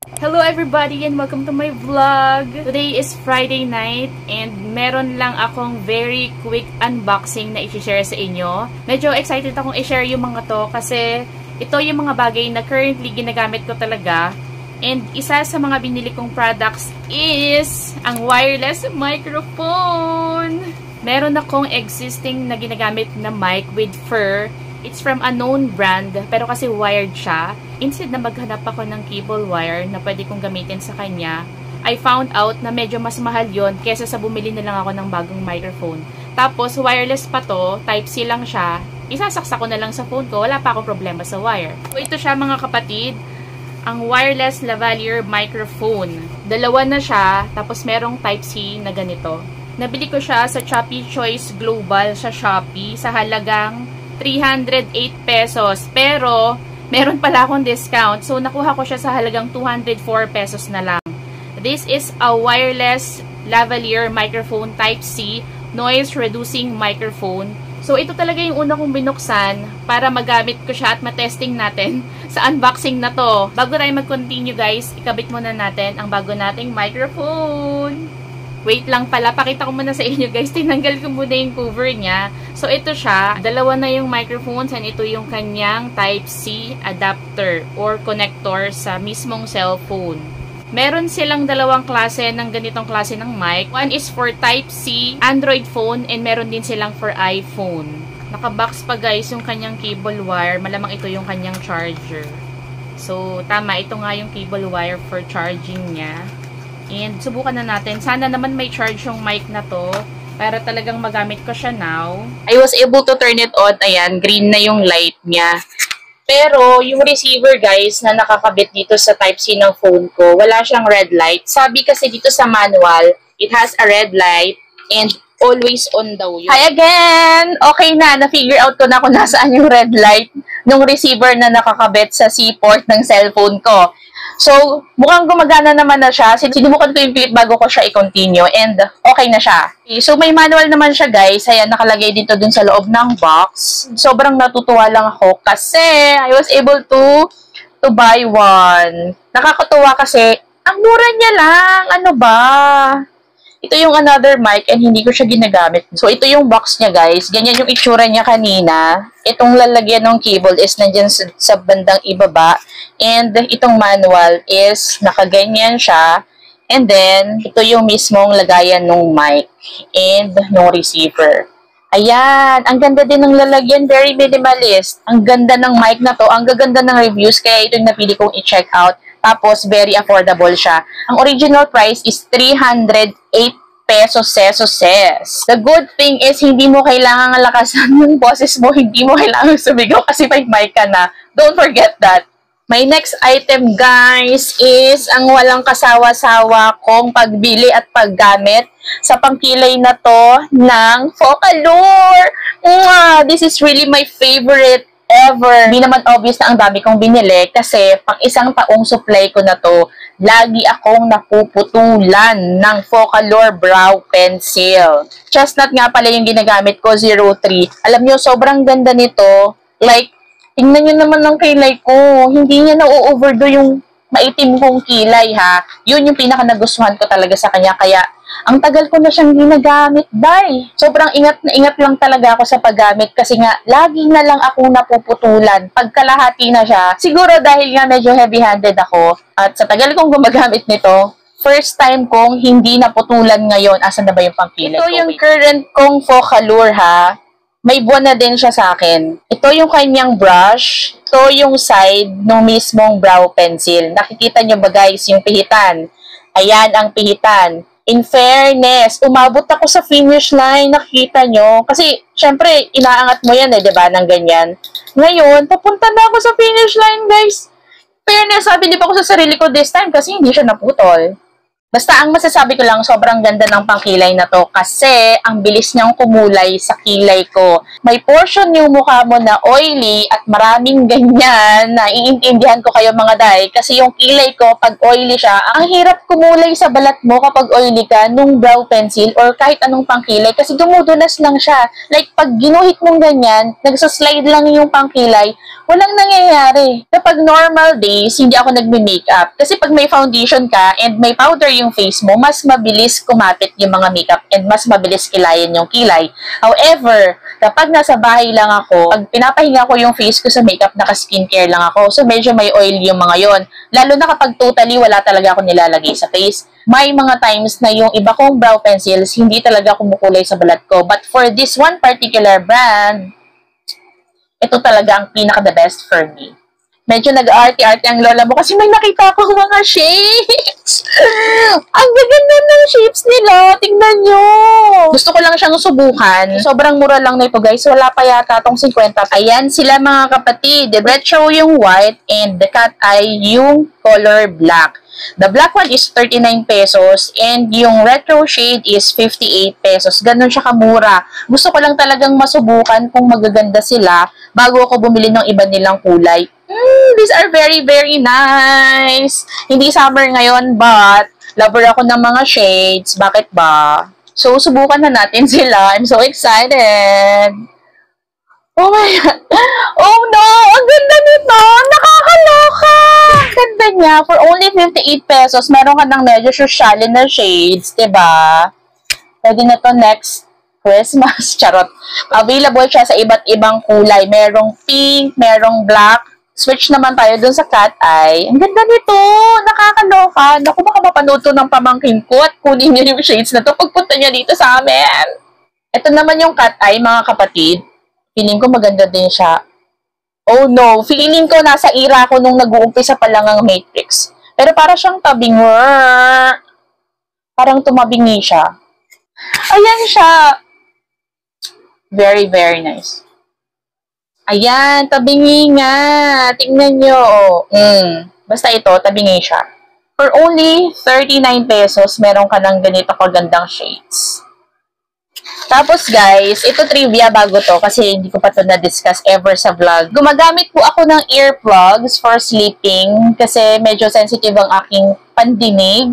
Hello everybody and welcome to my vlog! Today is Friday night and meron lang akong very quick unboxing na i-share sa inyo. Medyo excited akong i-share yung mga to kasi ito yung mga bagay na currently ginagamit ko talaga. And isa sa mga binili kong products is ang wireless microphone. Meron akong existing na ginagamit na mic with fur. It's from a known brand, pero kasi wired siya. Instead na maghanap ako ng cable wire na pwede kong gamitin sa kanya, I found out na medyo mas mahal yon kesa sa bumili na lang ako ng bagong microphone. Tapos, wireless pa to, Type-C lang siya. Isasaksa ko na lang sa phone ko, wala pa akong problema sa wire. So, ito siya mga kapatid, ang wireless lavalier microphone. Dalawa na siya, tapos merong Type-C na ganito. Nabili ko siya sa Shopee Choice Global sa Shopee sa halagang 308 pesos. Pero, meron pala akong discount. So, nakuha ko siya sa halagang 204 pesos na lang. This is a wireless lavalier microphone Type-C noise reducing microphone. So, ito talaga yung una kong binuksan para magamit ko siya at matesting natin sa unboxing na to. Bago tayo mag-continue guys, ikabit muna natin ang bago nating microphone. Wait lang pala, pakita ko muna sa inyo guys. Tinanggal ko muna yung cover niya. So, ito siya. Dalawa na yung microphones and ito yung kanyang Type-C adapter or connector sa mismong cellphone. Meron silang dalawang klase ng ganitong klase ng mic. One is for Type-C Android phone and meron din silang for iPhone. Nakabox pa guys yung kanyang cable wire. Malamang ito yung kanyang charger. So, tama. Ito nga yung cable wire for charging niya. And subukan na natin. Sana naman may charge yung mic na to para talagang magamit ko siya now. I was able to turn it on. Ayan, green na yung light niya. Pero yung receiver guys na nakakabit dito sa Type-C ng phone ko, wala siyang red light. Sabi kasi dito sa manual, it has a red light and always on daw yun. Hi again! Okay na, na-figure out ko na kung nasaan yung red light ng receiver na nakakabit sa C-port ng cellphone ko. So, mukhang gumagana naman na siya. Sinubukan ko yung clip bago ko siya i-continue and okay na siya. Okay, so, may manual naman siya guys. Ayan, nakalagay dito dun sa loob ng box. Sobrang natutuwa lang ako kasi I was able to buy one. Nakakatuwa kasi ang mura niya lang. Ano ba? Ito yung another mic and hindi ko siya ginagamit. So, ito yung box niya guys. Ganyan yung itsura niya kanina. Itong lalagyan ng cable is nandyan sa bandang ibaba. And itong manual is nakaganyan siya. And then, ito yung mismong lagayan ng mic and ng receiver. Ayan, ang ganda din ng lalagyan. Very minimalist. Ang ganda ng mic na to. Ang gaganda ng reviews. Kaya ito yung napili kong i-check out. Tapos, very affordable siya. Ang original price is 308 pesos. The good thing is, hindi mo kailangan lakasan yung boses mo. Hindi mo kailangan sumigaw kasi may mic ka na. Don't forget that. My next item, guys, is ang walang kasawa-sawa kong pagbili at paggamit sa pangkilay na to ng Focalure. This is really my favorite ever. Hindi naman obvious na ang dami kong binili kasi pang isang taong supply ko na to, lagi akong napuputulan ng Focalure Brow Pencil. Chestnut nga pala yung ginagamit ko, 03. Alam nyo, sobrang ganda nito. Like, tingnan nyo naman ng kilay ko. Hindi niya na-overdo yung maitim kong kilay, ha. Yun yung pinaka-nagustuhan ko talaga sa kanya. Kaya, ang tagal ko na siyang ginagamit, day. Sobrang ingat na ingat lang talaga ako sa paggamit kasi nga, lagi na lang akong napuputulan. Pagkalahati na siya, siguro dahil nga medyo heavy-handed ako at sa tagal kong gumagamit nito, first time kong hindi naputulan ngayon. Asan na ba yung pangkilay ko? Ito yung current kong Focalure, ha. May buwan na din siya sa akin. Ito yung kanyang brush. Ito yung side ng mismong brow pencil. Nakikita nyo ba guys yung pihitan? Ayan ang pihitan. In fairness, umabot ako sa finish line. Nakikita nyo? Kasi, syempre, inaangat mo yan diba, ng ganyan. Ngayon, papunta na ako sa finish line guys. Fairness, sabi di ba ako sa sarili ko this time kasi hindi siya naputol. Basta ang masasabi ko lang, sobrang ganda ng pangkilay na to kasi ang bilis niyang kumulay sa kilay ko. May portion yung mukha mo na oily at maraming ganyan na iintindihan ko kayo mga day kasi yung kilay ko pag oily siya, ang hirap kumulay sa balat mo kapag oily ka nung brow pencil or kahit anong pangkilay kasi dumudulas lang siya. Like pag ginuhit mong ganyan, nagsaslide lang yung pangkilay, walang nangyayari. Kapag normal days, hindi ako nagme-makeup. Kasi pag may foundation ka and may powder yung face mo, mas mabilis kumapit yung mga makeup and mas mabilis kilayan yung kilay. However, kapag nasa bahay lang ako, pag pinapahinga ko yung face ko sa makeup, naka-skincare lang ako. So, medyo may oil yung mga yon. Lalo na kapag totally wala talaga ako nilalagay sa face. May mga times na yung iba kong brow pencils, hindi talaga kumukulay sa balat ko. But for this one particular brand, ito talaga ang pinaka-the best for me. Medyo nag-arte-arte ang lola mo kasi may nakita ko mga shades. Ang gaganda ng shapes nila. Tingnan nyo. Gusto ko lang siyang subukan. Sobrang mura lang na ito, guys. Wala pa yata itong 50. Ayan sila mga kapatid. The retro yung white and the cat eye yung color black. The black one is 39 pesos and yung retro shade is 58 pesos. Ganun siya kamura. Gusto ko lang talagang masubukan kung magaganda sila bago ako bumili ng iba nilang kulay. These are very, very nice. Hindi summer ngayon, but lover ako ng mga shades. Bakit ba? So, subukan na natin sila. I'm so excited. Oh my God. Oh no! Ang ganda nito! Nakakaloka! Ang ganda niya. For only 58 pesos, meron ka ng medyo social na shades. Diba? Pwede na to next Christmas. Charot. Available siya sa iba't ibang kulay. Merong pink, merong black. Switch naman tayo dun sa cat eye. Ang ganda nito! Nakakaloka. Naku, baka mapanood to ng pamangkin ko at kunin niya yung shades na to pagpunta niya dito sa amin. Ito naman yung cat eye, mga kapatid. Feeling ko maganda din siya. Oh no! Feeling ko nasa era ko nung nag-uumpisa pa lang ang Matrix. Pero para siyang tabing. Parang tumabingi siya. Ayan siya. Very, very nice. Ayan, tabingi nga. Tingnan nyo. Basta ito, tabingi siya. For only 39 pesos, meron ka ng ganito kagandang shades. Tapos guys, ito trivia bago to kasi hindi ko pa ito na-discuss ever sa vlog. Gumagamit po ako ng earplugs for sleeping kasi medyo sensitive ang aking pandinig.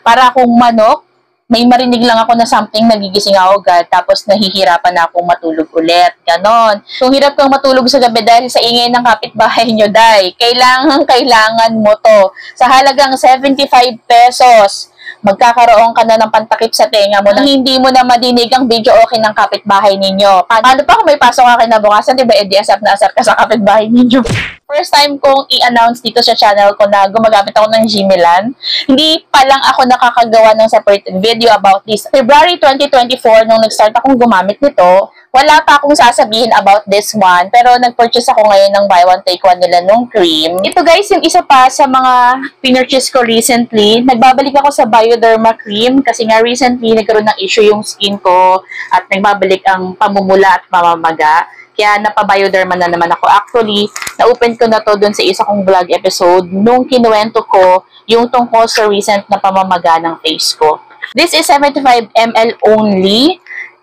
Para akong manok, may marinig lang ako na something, nagigising ako agad, tapos nahihirapan na akong matulog ulit. Ganon. Kung hirap kang matulog sa gabi dahil sa ingay ng kapitbahay nyo, day, kailangan mo to. Sa halagang 75 pesos, magkakaroon ka na ng pantakip sa tenga mo nang hindi mo na madinig ang video okay ng kapitbahay ninyo. Paano pa kung may pasok ka kinabukasan, diba, edi asap na asap ka sa kapitbahay ninyo? First time kong i-announce dito sa channel ko na gumagamit ako ng Gmilan. Hindi pa lang ako nakakagawa ng separate video about this. February 2024, nung nag-start akong gumamit nito, wala pa akong sasabihin about this one, pero nag-purchase ako ngayon ng buy one take one nila nung cream. Ito guys, yung isa pa sa mga pinurchase ko recently. Nagbabalik ako sa Bioderma cream kasi nga recently nagkaroon ng issue yung skin ko at nagbabalik ang pamumula at pamamaga. Kaya napa-Bioderma na naman ako. Actually, na-open ko na to dun sa isa kong vlog episode nung kinuwento ko yung tungkol sa recent na pamamaga ng face ko. This is 75 ml only.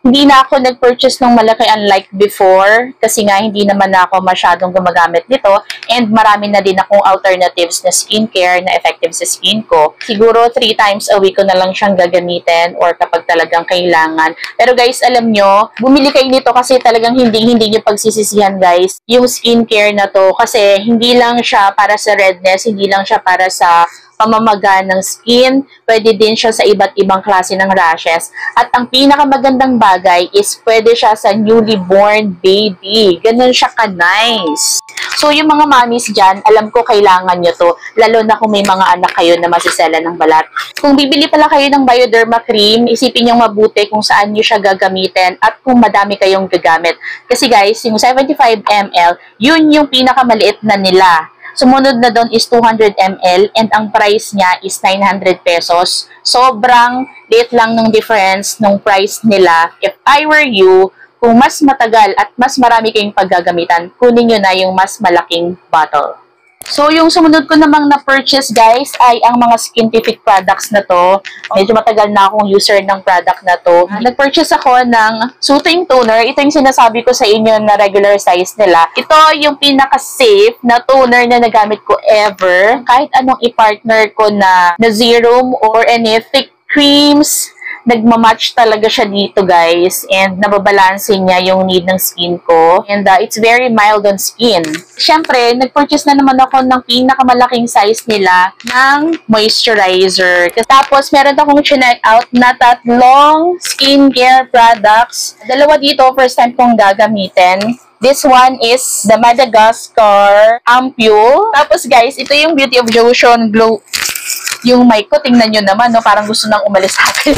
Hindi na ako nag-purchase ng malaki unlike before kasi nga hindi naman na ako masyadong gumagamit nito and marami na din akong alternatives na skincare na effective sa skin ko. Siguro 3 times a week ko na lang siyang gagamitin or kapag talagang kailangan. Pero guys, alam nyo, bumili kayo nito kasi talagang hindi nyo pagsisisihan guys yung skincare na to kasi hindi lang siya para sa redness, hindi lang siya para sa pamamaga ng skin, pwede din siya sa iba't ibang klase ng rashes. At ang pinakamagandang bagay is pwede siya sa newly born baby. Ganun siya ka-nice. So, yung mga mommies dyan, alam ko kailangan nyo to. Lalo na kung may mga anak kayo na masisela ng balat. Kung bibili pala kayo ng Bioderma cream, isipin nyo mabuti kung saan nyo siya gagamitin at kung madami kayong gagamit. Kasi guys, yung 75 ml, yun yung pinakamaliit na nila. Sumunod na doon is 200 ml and ang price niya is 900 pesos. Sobrang liit lang ng difference ng price nila. If I were you, kung mas matagal at mas marami kayong paggagamitan, kunin nyo na yung mas malaking bottle. So, yung sumunod ko namang na-purchase, guys, ay ang mga Skintific products na to. Medyo matagal na akong user ng product na to. Nag-purchase ako ng soothing toner. Ito yung sinasabi ko sa inyo na regular size nila. Ito yung pinaka-safe na toner na nagamit ko ever. Kahit anong i-partner ko na serum or any thick creams, nagmamatch talaga siya dito, guys. And nababalancing niya yung need ng skin ko. And it's very mild on skin. Siyempre, nag-purchase na naman ako ng pinakamalaking size nila ng moisturizer. Tapos, meron akong chinek out na 3 skincare products. 2 dito, first time kong gagamitin. This one is the Madagascar Ampule. Tapos, guys, ito yung Beauty of Joseon Glow. Yung mic ko, tingnan nyo naman, no? Parang gusto nang umalis sa akin.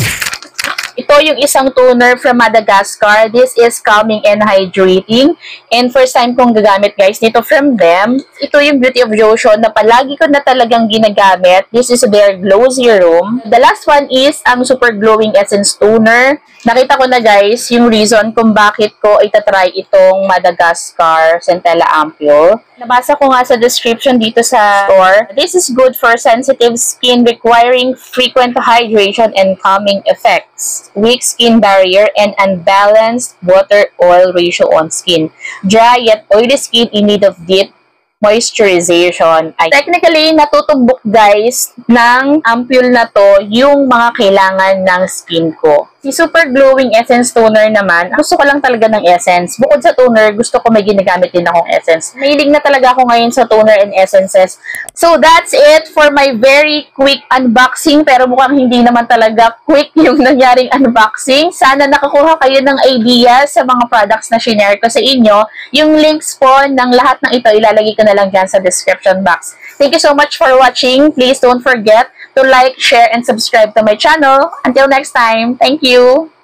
Ito yung isang toner from Madagascar. This is calming and hydrating. And first time kong gagamit, guys, dito from them. Ito yung Beauty of Joseon na palagi ko na talagang ginagamit. This is their Glow Serum. The last one is ang Super Glowing Essence Toner. Nakita ko na, guys, yung reason kung bakit ko itatry itong Madagascar Centella Ampule. Nabasa ko nga sa description dito sa store. This is good for sensitive skin requiring frequent hydration and calming effects. Weak skin barrier and unbalanced water-oil ratio on skin. Dry yet oily skin in need of deep moisturization. Technically, natutumbok, guys, ng ampule na to yung mga kailangan ng skin ko. Si Super Glowing Essence Toner naman, gusto ko lang talaga ng essence. Bukod sa toner, gusto ko may ginagamit din akong essence. Mahilig na talaga ako ngayon sa toner and essences. So, that's it for my very quick unboxing. Pero mukhang hindi naman talaga quick yung nangyaring unboxing. Sana nakakuha kayo ng idea sa mga products na shinare ko sa inyo. Yung links po ng lahat ng ito, ilalagay ko na lang dyan sa description box. Thank you so much for watching. Please don't forget to like, share, and subscribe to my channel. Until next time, thank you!